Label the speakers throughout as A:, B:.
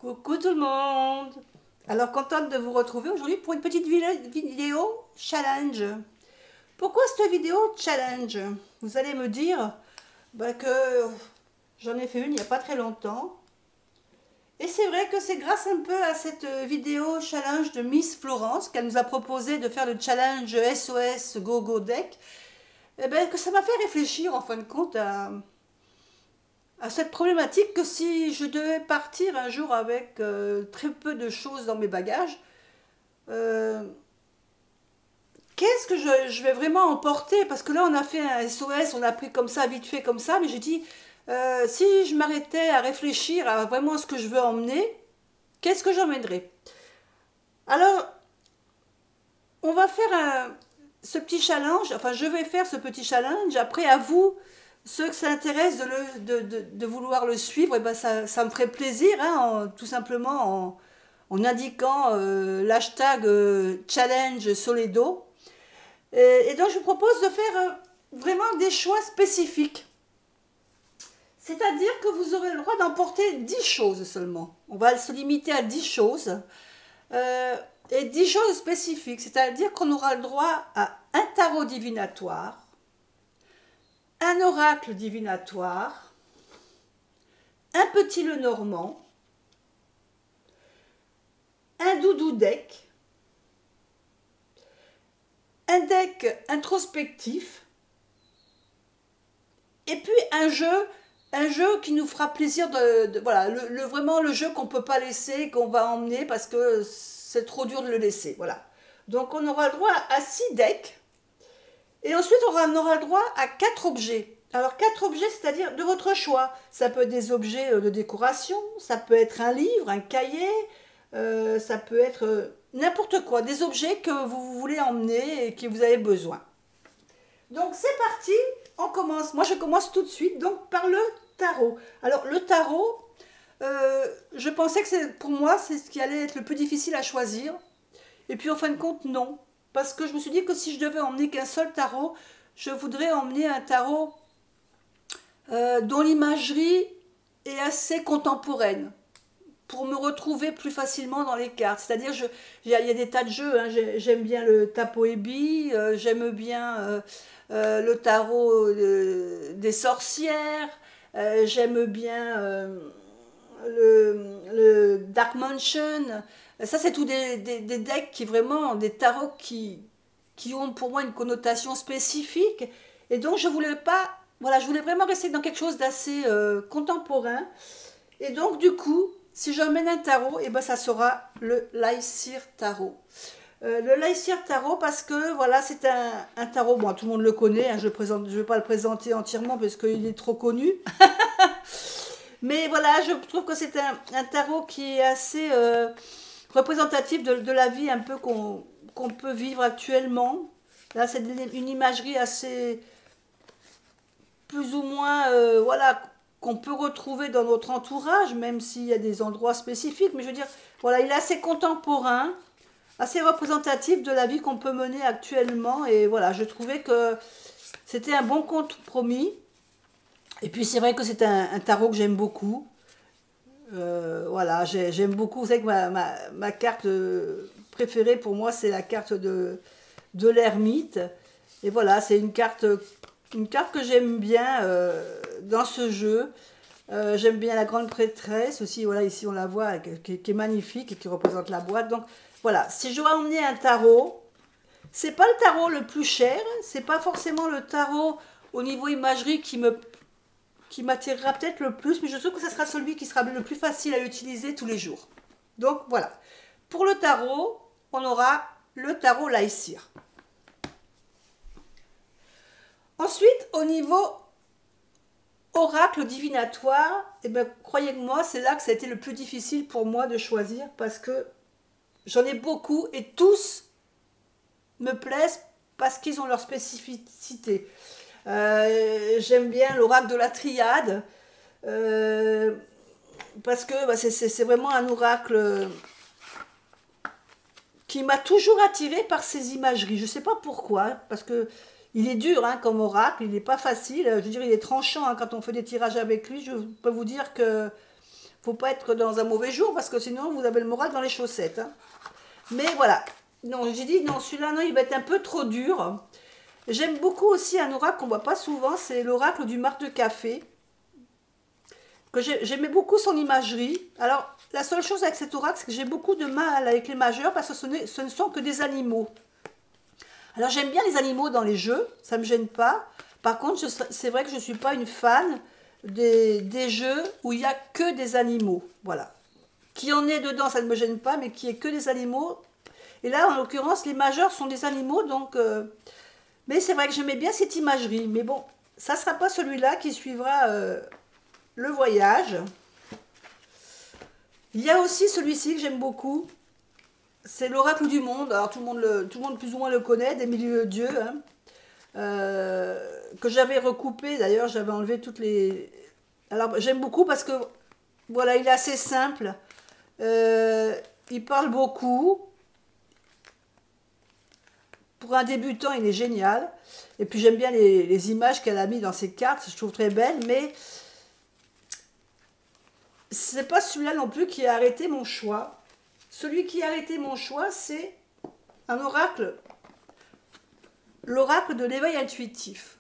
A: Coucou tout le monde. Alors contente de vous retrouver aujourd'hui pour une petite vidéo challenge. Pourquoi cette vidéo challenge? Vous allez me dire que j'en ai fait une il n'y a pas très longtemps. Et c'est vrai que c'est grâce un peu à cette vidéo challenge de Miss Florence qu'elle nous a proposé de faire le challenge SOS Go Go Deck. Que ça m'a fait réfléchir en fin de compte à cette problématique que si je devais partir un jour avec très peu de choses dans mes bagages, qu'est-ce que je vais vraiment emporter? Parce que là, on a fait un SOS, on a pris comme ça, vite fait comme ça, mais j'ai dit, si je m'arrêtais à réfléchir à vraiment ce que je veux emmener, qu'est-ce que j'emmènerais? Alors, on va faire ce petit challenge, enfin, je vais faire ce petit challenge, après à vous, ceux que ça intéresse de vouloir le suivre, ça me ferait plaisir, hein, tout simplement en indiquant l'hashtag challenge Soledo. Et donc je vous propose de faire vraiment des choix spécifiques. C'est-à-dire que vous aurez le droit d'emporter 10 choses seulement. On va se limiter à 10 choses. Et 10 choses spécifiques. C'est-à-dire qu'on aura le droit à un tarot divinatoire, un oracle divinatoire, un petit Lenormand, un doudou deck, un deck introspectif, et puis un jeu qui nous fera plaisir voilà, vraiment le jeu qu'on ne peut pas laisser, qu'on va emmener parce que c'est trop dur de le laisser. Voilà. Donc on aura le droit à 6 decks. Et ensuite, on aura le droit à 4 objets. Alors, 4 objets, c'est-à-dire de votre choix. Ça peut être des objets de décoration, ça peut être un livre, un cahier, ça peut être n'importe quoi. Des objets que vous voulez emmener et que vous avez besoin. Donc, c'est parti, on commence. Moi, je commence tout de suite donc par le tarot. Alors, le tarot, je pensais que pour moi, c'est ce qui allait être le plus difficile à choisir. Et puis, en fin de compte, non. Parce que je me suis dit que si je devais emmener qu'un seul tarot, je voudrais emmener un tarot dont l'imagerie est assez contemporaine pour me retrouver plus facilement dans les cartes. C'est-à-dire, il y a des tas de jeux. Hein. J'aime bien le Tapo-Ebi, j'aime bien le tarot des sorcières, j'aime bien le Dark Mansion. Ça, c'est tout des decks qui vraiment, des tarots qui ont pour moi une connotation spécifique. Et donc, je voulais pas, voilà, je voulais vraiment rester dans quelque chose d'assez contemporain. Et donc, du coup, si j'emmène un tarot, et ça sera le Lycir Tarot. Le Lycir Tarot, parce que voilà, c'est un tarot, bon, tout le monde le connaît, hein, je ne vais pas le présenter entièrement parce qu'il est trop connu. Mais voilà, je trouve que c'est un tarot qui est assez représentatif de la vie un peu qu'on peut vivre actuellement. Là, c'est une imagerie assez, plus ou moins, voilà, qu'on peut retrouver dans notre entourage, même s'il y a des endroits spécifiques. Mais je veux dire, voilà, il est assez contemporain, assez représentatif de la vie qu'on peut mener actuellement. Et voilà, je trouvais que c'était un bon compromis. Et puis, c'est vrai que c'est un tarot que j'aime beaucoup. Voilà, j'aime beaucoup. Vous savez que ma carte préférée pour moi, c'est la carte de l'ermite. Et voilà, c'est une carte que j'aime bien dans ce jeu. J'aime bien la grande prêtresse aussi. Voilà, ici on la voit, qui est magnifique et qui représente la boîte. Donc voilà, si je dois emmener un tarot, c'est pas le tarot le plus cher. C'est pas forcément le tarot au niveau imagerie qui m'attirera peut-être le plus, mais je trouve que ce sera celui qui sera le plus facile à utiliser tous les jours. Donc voilà. Pour le tarot, on aura le tarot Lycir. Ensuite, au niveau oracle divinatoire, croyez-moi, c'est là que ça a été le plus difficile pour moi de choisir parce que j'en ai beaucoup et tous me plaisent parce qu'ils ont leur spécificité. J'aime bien l'oracle de la triade parce que c'est vraiment un oracle qui m'a toujours attiré par ses imageries. Je ne sais pas pourquoi, parce que il est dur hein, comme oracle, il n'est pas facile. Je veux dire, il est tranchant hein, quand on fait des tirages avec lui. Je peux vous dire que faut pas être dans un mauvais jour, parce que sinon, vous avez le moral dans les chaussettes. Hein. Mais voilà. Non, j'ai dit, non, celui-là, non, il va être un peu trop dur. J'aime beaucoup aussi un oracle qu'on voit pas souvent, c'est l'oracle du marc de café. Que j'aimais beaucoup son imagerie. Alors, la seule chose avec cet oracle, c'est que j'ai beaucoup de mal avec les majeurs, parce que ce ne sont que des animaux. Alors, j'aime bien les animaux dans les jeux, ça ne me gêne pas. Par contre, c'est vrai que je ne suis pas une fan des jeux où il n'y a que des animaux. Voilà. Qu'il y en ait dedans, ça ne me gêne pas, mais qu'il n'y ait que des animaux. Et là, en l'occurrence, les majeurs sont des animaux, donc... mais c'est vrai que j'aimais bien cette imagerie. Mais bon, ça ne sera pas celui-là qui suivra le voyage. Il y a aussi celui-ci que j'aime beaucoup. C'est l'oracle du monde. Alors tout le monde plus ou moins le connaît, d'Émilie Ledieu. Hein. Que j'avais recoupé, d'ailleurs, j'avais enlevé toutes les... Alors j'aime beaucoup parce que, voilà, il est assez simple. Il parle beaucoup. Pour un débutant, il est génial. Et puis j'aime bien les images qu'elle a mis dans ses cartes, je trouve très belles, mais c'est pas celui-là non plus qui a arrêté mon choix. Celui qui a arrêté mon choix, c'est un oracle, l'oracle de l'éveil intuitif.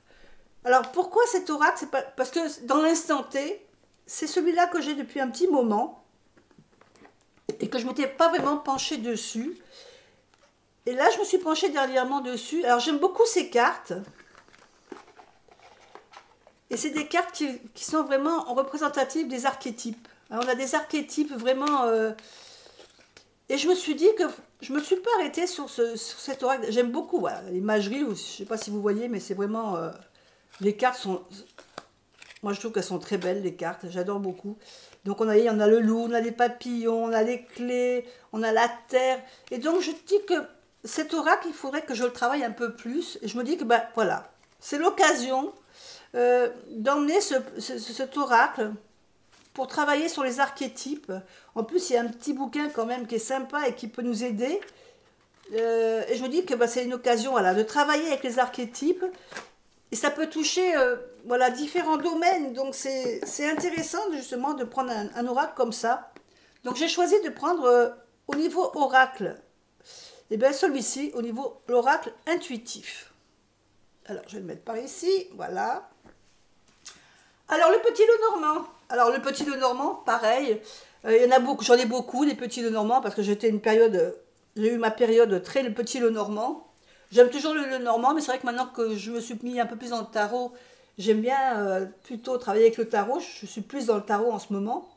A: Alors pourquoi cet oracle? C'est pas parce que dans l'instant T, c'est celui-là que j'ai depuis un petit moment et que je ne m'étais pas vraiment penchée dessus. Et là, je me suis penchée dernièrement dessus. Alors, j'aime beaucoup ces cartes. Et c'est des cartes qui sont vraiment représentatives des archétypes. Alors, on a des archétypes vraiment... Et je me suis dit que je ne me suis pas arrêtée sur cet oracle. J'aime beaucoup voilà, l'imagerie. Je ne sais pas si vous voyez, mais c'est vraiment... les cartes sont... Moi, je trouve qu'elles sont très belles, les cartes. J'adore beaucoup. Donc, il y en a le loup, on a les papillons, on a les clés, on a la terre. Et donc, je dis que... Cet oracle, il faudrait que je le travaille un peu plus. Et je me dis que, ben voilà, c'est l'occasion d'emmener cet oracle pour travailler sur les archétypes. En plus, il y a un petit bouquin quand même qui est sympa et qui peut nous aider. Et je me dis que ben, c'est une occasion voilà, de travailler avec les archétypes. Et ça peut toucher voilà, différents domaines. Donc, c'est intéressant justement de prendre un oracle comme ça. Donc, j'ai choisi de prendre au niveau oracle. Et bien celui-ci, au niveau l'oracle intuitif. Alors, je vais le mettre par ici, voilà. Alors, le petit Lenormand. Alors, le petit Lenormand, pareil. Il y en a beaucoup, j'en ai beaucoup, des petits Lenormand, parce que j'ai eu ma période très le petit Lenormand. J'aime toujours le Lenormand, mais c'est vrai que maintenant que je me suis mis un peu plus dans le tarot, j'aime bien plutôt travailler avec le tarot. Je suis plus dans le tarot en ce moment.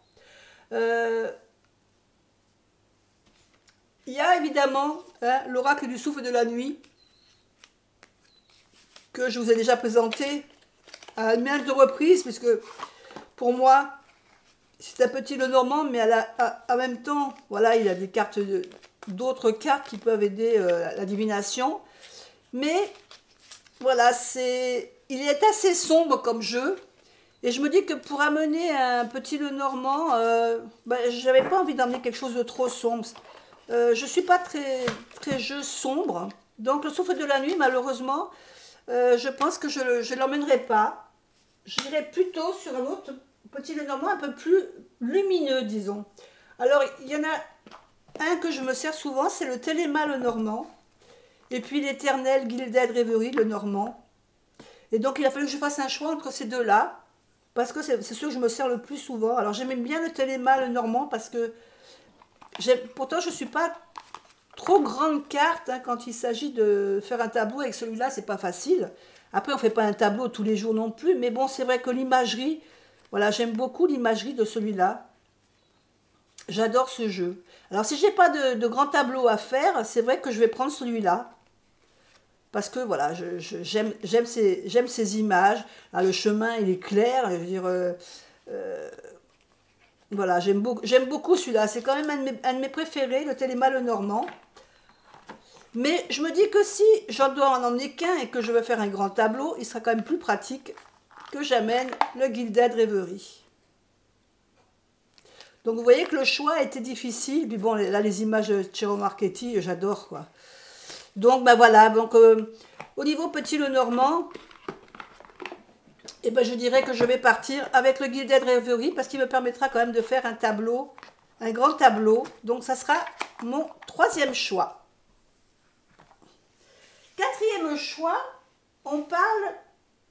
A: Il y a évidemment hein, l'oracle du souffle de la nuit, que je vous ai déjà présenté à maintes reprises, puisque pour moi, c'est un petit Lenormand, mais en même temps, voilà, il a des cartes, d'autres cartes qui peuvent aider la divination. Mais voilà, il est assez sombre comme jeu. Et je me dis que pour amener un petit Lenormand, ben, je n'avais pas envie d'emmener quelque chose de trop sombre. Je ne suis pas très jeu sombre. Donc le souffle de la nuit, malheureusement, je pense que je ne l'emmènerai pas. J'irai plutôt sur un autre petit Lenormand un peu plus lumineux, disons. Alors, il y en a un que je me sers souvent, c'est le Téléma Lenormand. Et puis l'éternel Gilded Rêverie Lenormand. Et donc, il a fallu que je fasse un choix entre ces deux-là. Parce que c'est ceux que je me sers le plus souvent. Alors, j'aime bien le Téléma Lenormand parce que pourtant, je ne suis pas trop grande carte hein, quand il s'agit de faire un tableau avec celui-là, c'est pas facile. Après, on ne fait pas un tableau tous les jours non plus, mais bon, c'est vrai que l'imagerie, voilà, j'aime beaucoup l'imagerie de celui-là. J'adore ce jeu. Alors, si je n'ai pas de grand tableau à faire, c'est vrai que je vais prendre celui-là. Parce que, voilà, j'aime ces images. Là, le chemin, il est clair, je veux dire... voilà, j'aime beaucoup celui-là. C'est quand même un de mes préférés, le Téléma Lenormand. Mais je me dis que si j'en dois en emmener qu'un et que je veux faire un grand tableau, il sera quand même plus pratique que j'amène le Gilded Rêverie. Donc vous voyez que le choix était difficile. Puis bon, là les images de Ciro Marchetti, j'adore quoi. Donc ben voilà, donc au niveau petit Lenormand, Et ben je dirais que je vais partir avec le Gilded Reverie parce qu'il me permettra quand même de faire un tableau, un grand tableau. Donc ça sera mon troisième choix. Quatrième choix, on parle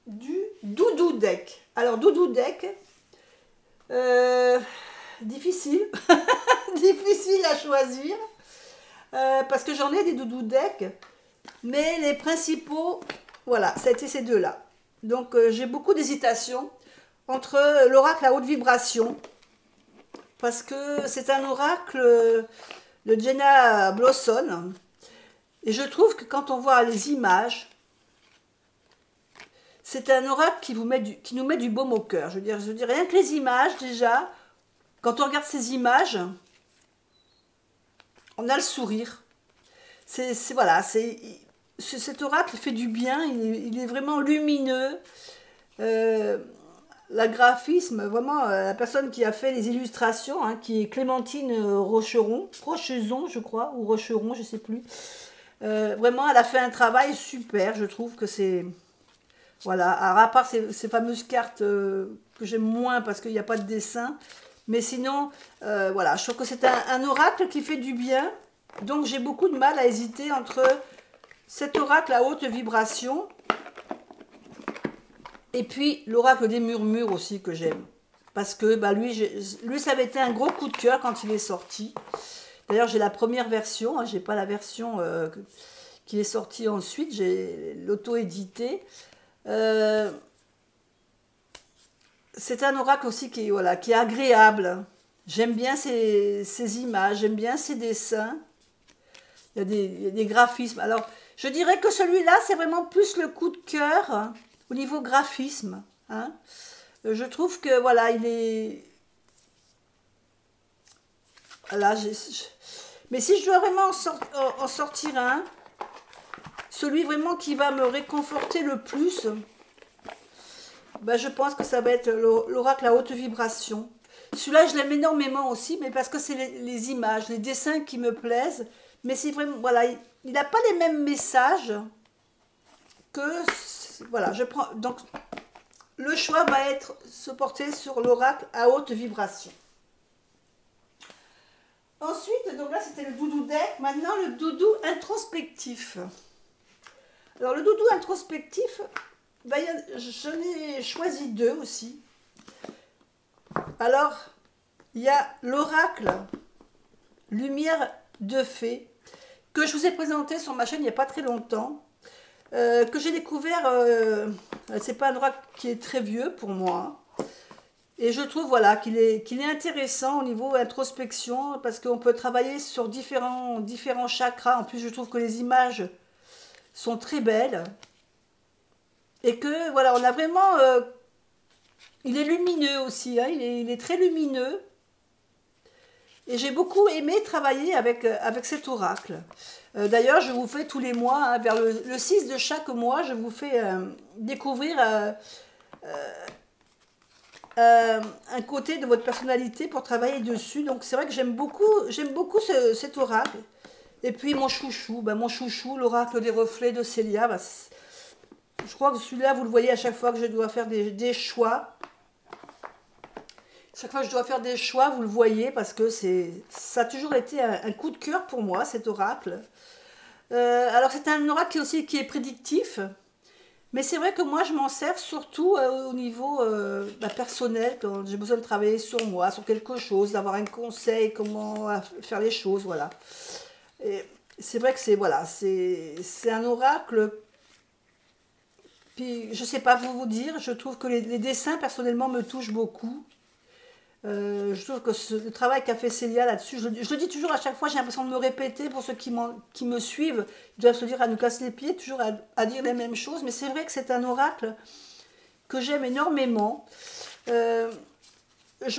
A: du Doudou Deck. Alors Doudou Deck, difficile, difficile à choisir parce que j'en ai des Doudou Deck, mais les principaux, voilà, ça a été ces deux-là. Donc j'ai beaucoup d'hésitation entre l'oracle à haute vibration, parce que c'est un oracle de Jenna Blossom, et je trouve que quand on voit les images, c'est un oracle qui nous met du baume au cœur. Je veux dire, rien que les images déjà, quand on regarde ces images, on a le sourire. Voilà, cet oracle fait du bien, il est vraiment lumineux. Le graphisme, vraiment, la personne qui a fait les illustrations, hein, qui est Clémentine Rochezon, je crois, ou Rocheron, je ne sais plus. Vraiment, elle a fait un travail super, je trouve que c'est... Voilà, alors, à part ces fameuses cartes que j'aime moins parce qu'il n'y a pas de dessin. Mais sinon, voilà, je trouve que c'est un oracle qui fait du bien. Donc j'ai beaucoup de mal à hésiter entre cet oracle à haute vibration et puis l'oracle des murmures aussi que j'aime. Parce que bah, lui, ça avait été un gros coup de cœur quand il est sorti. D'ailleurs, j'ai la première version, hein, j'ai pas la version qui est sortie ensuite, j'ai l'auto-édité. C'est un oracle aussi qui est agréable. J'aime bien ces images, j'aime bien ces dessins. Il y a des graphismes. Alors, je dirais que celui-là, c'est vraiment plus le coup de cœur hein, au niveau graphisme. Hein. Je trouve que, voilà, il est... Voilà, mais si je dois vraiment en sortir un, celui vraiment qui va me réconforter le plus, ben, je pense que ça va être l'oracle à haute vibration. Celui-là, je l'aime énormément aussi, mais parce que c'est les images, les dessins qui me plaisent. Mais c'est vraiment, voilà, il n'a pas les mêmes messages que, voilà, je prends, donc le choix va être se porter sur l'oracle à haute vibration. Ensuite, donc là c'était le Doudou Deck, maintenant le Doudou introspectif. Alors le Doudou introspectif, ben, j'en ai choisi deux aussi. Alors, il y a l'oracle Lumière de Fée, que je vous ai présenté sur ma chaîne il n'y a pas très longtemps, que j'ai découvert, c'est pas un oracle qui est très vieux pour moi, et je trouve voilà, qu'il est intéressant au niveau introspection, parce qu'on peut travailler sur différents chakras. En plus, je trouve que les images sont très belles, et que voilà, on a vraiment... il est lumineux aussi, hein, il est très lumineux. Et j'ai beaucoup aimé travailler avec cet oracle. D'ailleurs, je vous fais tous les mois, hein, vers le 6 de chaque mois, je vous fais découvrir un côté de votre personnalité pour travailler dessus. Donc c'est vrai que j'aime beaucoup cet oracle. Et puis mon chouchou, l'oracle des reflets de Célia. Bah, je crois que celui-là, vous le voyez à chaque fois que je dois faire des choix. Chaque fois que je dois faire des choix, vous le voyez, parce que ça a toujours été un coup de cœur pour moi, cet oracle. Alors c'est un oracle qui est prédictif, mais c'est vrai que moi je m'en sers surtout au niveau personnel, quand j'ai besoin de travailler sur moi, sur quelque chose, d'avoir un conseil, comment faire les choses, voilà. C'est vrai que c'est un oracle, puis je ne sais pas vous dire, je trouve que les dessins personnellement me touchent beaucoup. Je trouve que le travail qu'a fait Célia là-dessus, je le dis toujours à chaque fois, j'ai l'impression de me répéter pour ceux qui me suivent, ils doivent se dire à nous casser les pieds, toujours à dire les mêmes choses, mais c'est vrai que c'est un oracle que j'aime énormément. Je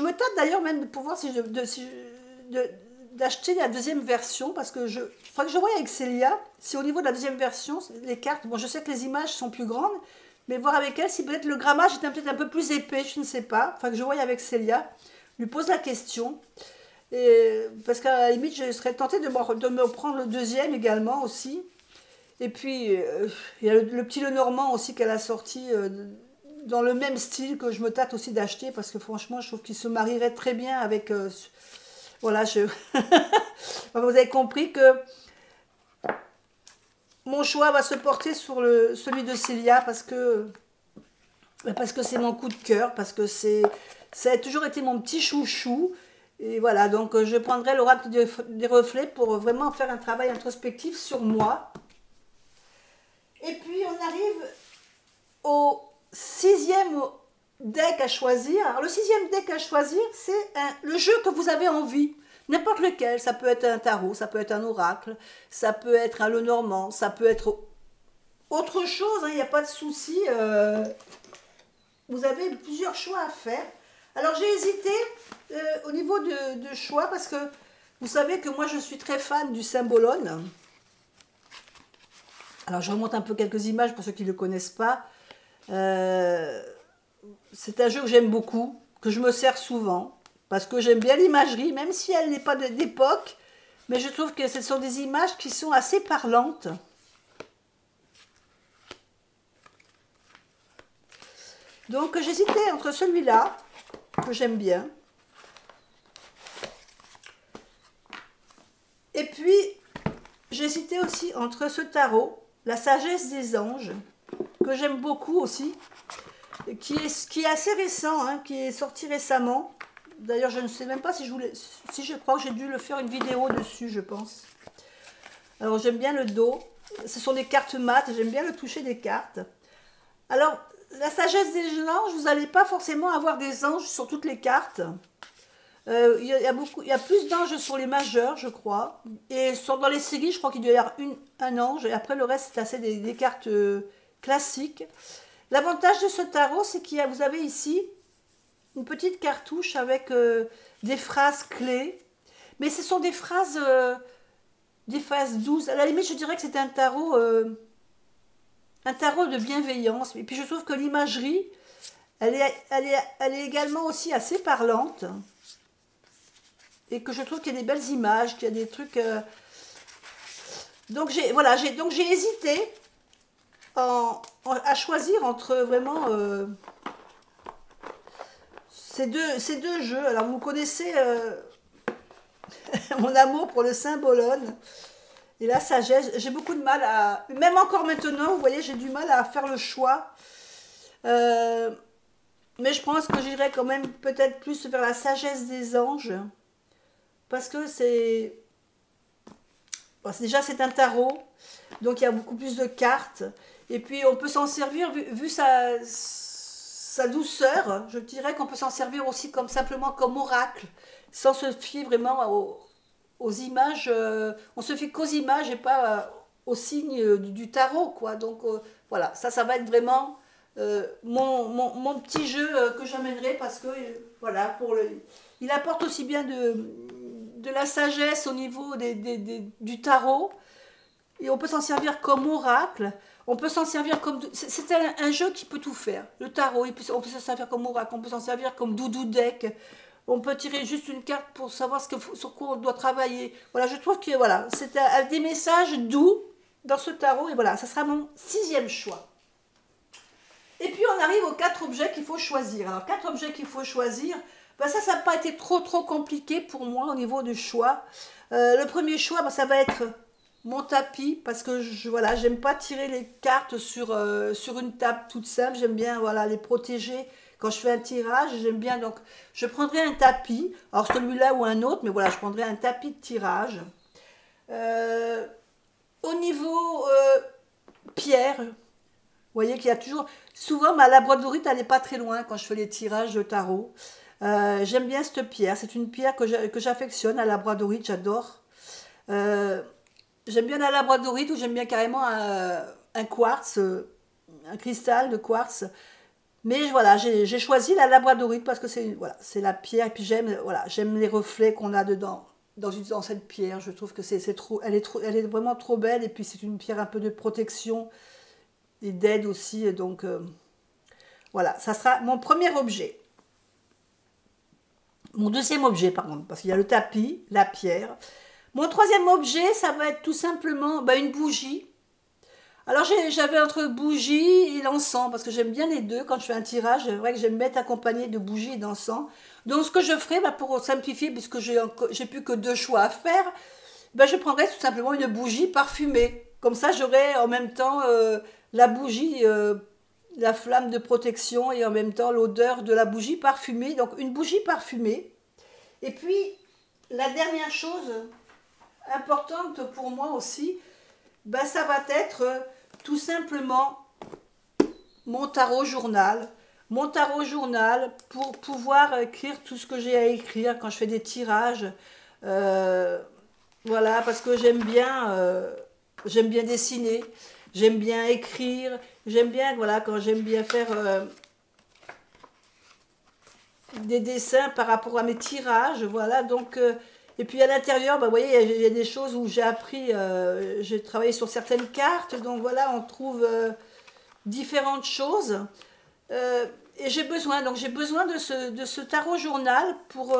A: me tâte d'ailleurs même pour voir si d'acheter la deuxième version, parce que faudrait que je voie avec Célia, si au niveau de la deuxième version, les cartes, bon je sais que les images sont plus grandes, mais voir avec elle si peut-être le grammage est peut-être un peu plus épais, je ne sais pas, enfin que je voie avec Célia, lui pose la question, parce qu'à la limite je serais tentée de me prendre le deuxième également aussi. Et puis il y a le petit Lenormand aussi qu'elle a sorti dans le même style que je me tâte aussi d'acheter, parce que franchement, je trouve qu'il se marierait très bien avec... voilà, vous avez compris que mon choix va se porter sur celui de Célia, parce que c'est mon coup de cœur, parce que ça a toujours été mon petit chouchou. Et voilà, donc je prendrai l'oracle des reflets pour vraiment faire un travail introspectif sur moi. Et puis on arrive au 6e deck à choisir. Alors le 6e deck à choisir, c'est le jeu que vous avez envie. N'importe lequel, ça peut être un tarot, ça peut être un oracle, ça peut être un Lenormand, ça peut être autre chose, il n'y a pas de souci. Vous avez plusieurs choix à faire. Alors j'ai hésité au niveau de choix, parce que vous savez que moi je suis très fan du Symbolone. Alors je remonte un peu quelques images pour ceux qui ne le connaissent pas. C'est un jeu que j'aime beaucoup, que je me sers souvent, parce que j'aime bien l'imagerie, même si elle n'est pas d'époque, mais je trouve que ce sont des images qui sont assez parlantes. Donc j'hésitais entre celui-là, que j'aime bien, et puis j'hésitais aussi entre ce tarot, la sagesse des anges, que j'aime beaucoup aussi, qui est assez récent, hein, qui est sorti récemment. D'ailleurs, je ne sais même pas si je crois que j'ai dû le faire une vidéo dessus, je pense. Alors, j'aime bien le dos. Ce sont des cartes mates, j'aime bien le toucher des cartes. Alors, la sagesse des anges, vous n'allez pas forcément avoir des anges sur toutes les cartes. Il y a plus d'anges sur les majeurs, je crois. Et dans les séries, je crois qu'il doit y avoir un ange. Et après, le reste, c'est assez des cartes classiques. L'avantage de ce tarot, c'est vous avez ici une petite cartouche avec des phrases clés. Mais ce sont des phrases douces. À la limite, je dirais que c'est un tarot de bienveillance. Et puis, je trouve que l'imagerie, elle est également aussi assez parlante. Et que je trouve qu'il y a des belles images, qu'il y a des trucs... Donc, j'ai hésité à choisir entre vraiment ces deux jeux. Alors, vous connaissez mon amour pour le Symbolone et la sagesse. J'ai beaucoup de mal à... Même encore maintenant, vous voyez, j'ai du mal à faire le choix. Mais je pense que j'irai quand même peut-être plus vers la sagesse des anges. Parce que déjà, c'est un tarot. Donc, il y a beaucoup plus de cartes. Et puis, on peut s'en servir, vu sa douceur, je dirais qu'on peut s'en servir aussi simplement comme oracle, sans se fier vraiment aux images. On se fie qu'aux images et pas aux signes du tarot, quoi. Donc, voilà, ça va être vraiment mon petit jeu que j'amènerai, parce que, voilà, il apporte aussi bien de la sagesse au niveau du tarot. Et on peut s'en servir comme oracle, on peut s'en servir comme... C'est un jeu qui peut tout faire. Le tarot, on peut s'en servir comme oracle, on peut s'en servir comme doudou deck, on peut tirer juste une carte pour savoir sur quoi on doit travailler. Voilà, je trouve que voilà, c'est des messages doux dans ce tarot, et voilà, ça sera mon 6e choix. Et puis on arrive aux 4 objets qu'il faut choisir. Alors 4 objets qu'il faut choisir, ben ça n'a pas été trop compliqué pour moi au niveau du choix. Le premier choix, ben, ça va être... mon tapis, parce que voilà, j'aime pas tirer les cartes sur une table toute simple, j'aime bien voilà, les protéger quand je fais un tirage, j'aime bien, donc je prendrai un tapis, alors celui-là ou un autre, mais voilà, je prendrai un tapis de tirage. Au niveau pierre, vous voyez qu'il y a toujours, souvent ma labradorite, elle n'est pas très loin quand je fais les tirages de tarot. J'aime bien cette pierre, c'est une pierre que j'affectionne, la labradorite, j'adore. J'aime bien la labradorite, ou j'aime bien carrément un quartz, un cristal de quartz. Mais voilà, j'ai choisi la labradorite parce que c'est la pierre. Et puis j'aime les reflets qu'on a dedans, dans cette pierre. Je trouve que elle est vraiment trop belle. Et puis c'est une pierre un peu de protection et d'aide aussi. Et donc voilà, ça sera mon premier objet. Mon deuxième objet, pardon, parce qu'il y a le tapis, la pierre. Mon troisième objet, ça va être tout simplement une bougie. Alors j'avais entre bougie et l'encens, parce que j'aime bien les deux. Quand je fais un tirage, c'est vrai que j'aime mettre accompagné de bougie et d'encens. Donc ce que je ferai, bah, pour simplifier, puisque j'ai plus que deux choix à faire, bah, je prendrai tout simplement une bougie parfumée. Comme ça, j'aurai en même temps la bougie, la flamme de protection et en même temps l'odeur de la bougie parfumée. Donc une bougie parfumée. Et puis, la dernière chose importante pour moi aussi, ben, ça va être tout simplement mon tarot journal. Mon tarot journal pour pouvoir écrire tout ce que j'ai à écrire quand je fais des tirages. Euh, voilà, parce que j'aime bien dessiner, j'aime bien écrire, j'aime bien, voilà, quand j'aime bien faire des dessins par rapport à mes tirages, voilà, donc, et puis à l'intérieur, bah, vous voyez, il y a des choses où j'ai appris, j'ai travaillé sur certaines cartes, donc voilà, on trouve différentes choses, euh, et j'ai besoin de ce tarot journal pour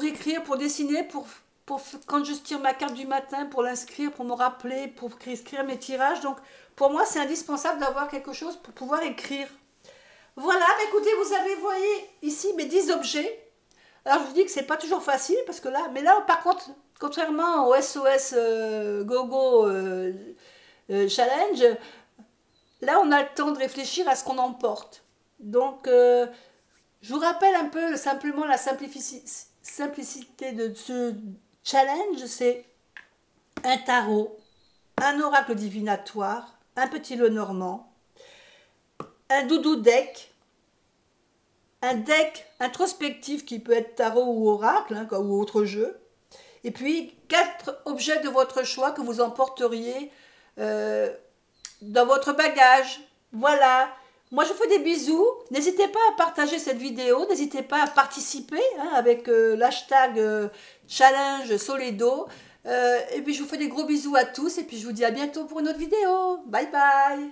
A: écrire, pour dessiner, quand je tire ma carte du matin, pour l'inscrire, pour me rappeler, pour écrire mes tirages, donc pour moi c'est indispensable d'avoir quelque chose pour pouvoir écrire. Voilà, bah écoutez, vous avez voyez ici mes 10 objets. Alors je vous dis que c'est pas toujours facile parce que là, mais là par contre, contrairement au SOS Gogo Challenge, là on a le temps de réfléchir à ce qu'on emporte. Donc je vous rappelle un peu simplement la simplicité de ce challenge, c'est un tarot, un oracle divinatoire, un petit Lenormand, un doudou deck, un deck introspectif qui peut être tarot ou oracle, hein, ou autre jeu, et puis 4 objets de votre choix que vous emporteriez euh, dans votre bagage. Voilà. Moi, je vous fais des bisous. N'hésitez pas à partager cette vidéo. N'hésitez pas à participer hein, avec l'hashtag challenge Soledo. Et puis, je vous fais des gros bisous à tous. Et puis, je vous dis à bientôt pour une autre vidéo. Bye bye.